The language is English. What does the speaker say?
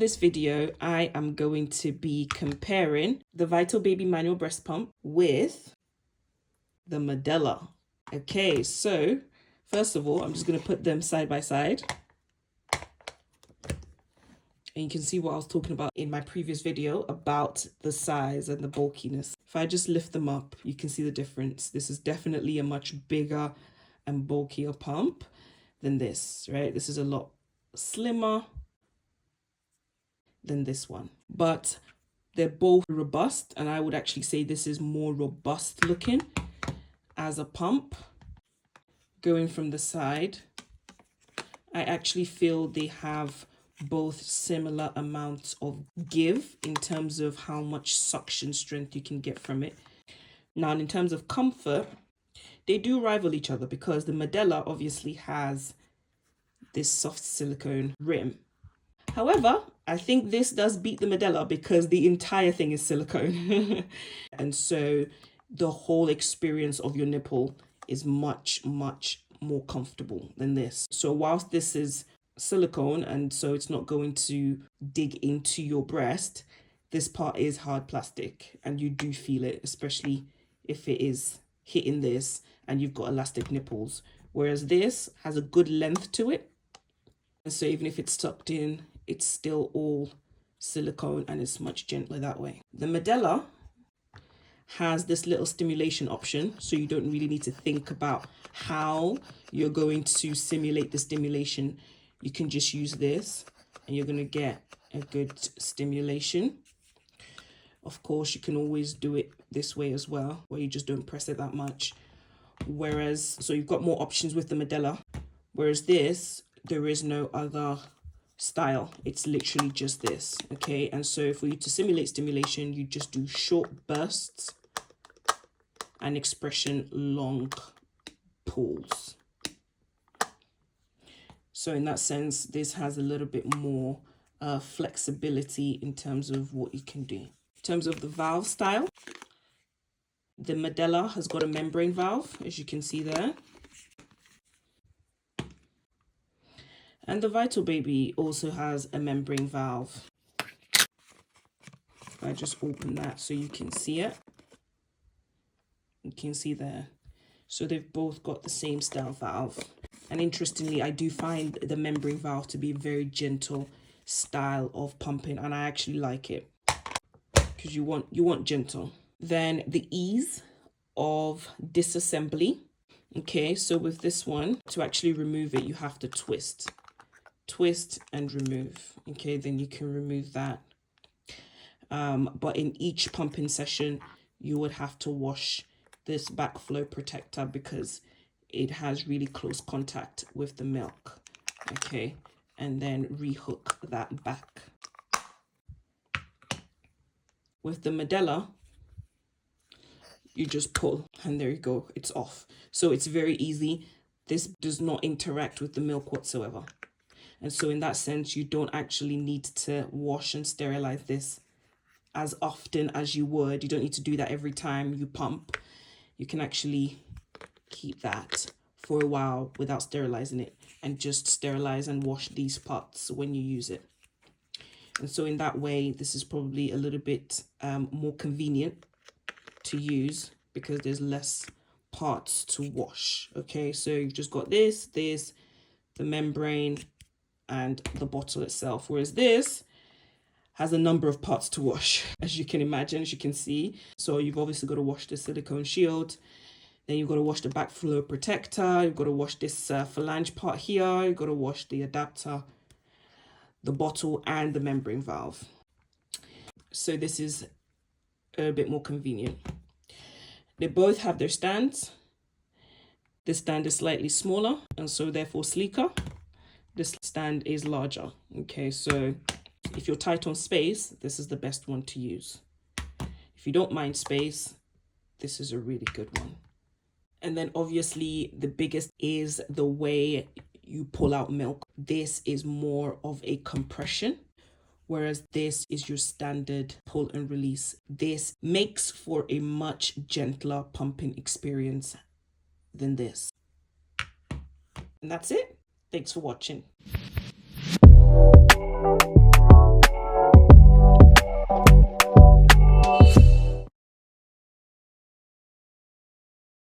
this video, I am going to be comparing the Vital Baby manual breast pump with the Medela. Okay, so first of all, I'm just going to put them side by side. And you can see what I was talking about in my previous video about the size and the bulkiness. If I just lift them up, you can see the difference. This is definitely a much bigger and bulkier pump than this, right? This is a lot slimmer than this one, but they're both robust, and I would actually say this is more robust looking as a pump. Going from the side, I actually feel they have both similar amounts of give in terms of how much suction strength you can get from it. Now, in terms of comfort, they do rival each other because the Medela obviously has this soft silicone rim. However, I think this does beat the Medela because the entire thing is silicone. And so the whole experience of your nipple is much, much more comfortable than this. So whilst this is silicone and so it's not going to dig into your breast, this part is hard plastic and you do feel it, especially if it is hitting this and you've got elastic nipples. Whereas this has a good length to it. And so even if it's tucked in, it's still all silicone and it's much gentler that way. The Medela has this little stimulation option, so you don't really need to think about how you're going to simulate the stimulation. You can just use this and you're going to get a good stimulation. Of course, you can always do it this way as well, where you just don't press it that much. Whereas, so you've got more options with the Medela, whereas this, there is no other style. It's literally just this, okay? And so for you to simulate stimulation, you just do short bursts and expression long pulls. So in that sense, this has a little bit more flexibility in terms of what you can do. In terms of the valve style, the Medela has got a membrane valve, as you can see there. And the Vital Baby also has a membrane valve. I just open that so you can see it. You can see there. So they've both got the same style valve. And interestingly, I do find the membrane valve to be a very gentle style of pumping, and I actually like it because you want gentle. Then the ease of disassembly. Okay, so with this one, to actually remove it, you have to twist and remove. Okay, then you can remove that. But in each pumping session, you would have to wash this backflow protector because it has really close contact with the milk. Okay, and then rehook that back. With the Medela, you just pull and there you go, it's off. So it's very easy. This does not interact with the milk whatsoever. And so in that sense, you don't actually need to wash and sterilize this as often as you would. You don't need to do that every time you pump. You can actually keep that for a while without sterilizing it and just sterilize and wash these parts when you use it. And so in that way, this is probably a little bit more convenient to use because there's less parts to wash. Okay, so you've just got this, the membrane, and the bottle itself, whereas this has a number of parts to wash, as you can imagine, as you can see. So you've obviously got to wash the silicone shield, then you've got to wash the backflow protector, you've got to wash this phalange part here, you've got to wash the adapter, the bottle, and the membrane valve. So this is a bit more convenient. They both have their stands. This stand is slightly smaller and so therefore sleeker. This stand is larger. Okay, so if you're tight on space, this is the best one to use. If you don't mind space, this is a really good one. And then obviously the biggest is the way you pull out milk. This is more of a compression, whereas this is your standard pull and release. This makes for a much gentler pumping experience than this. And that's it. Thanks for watching.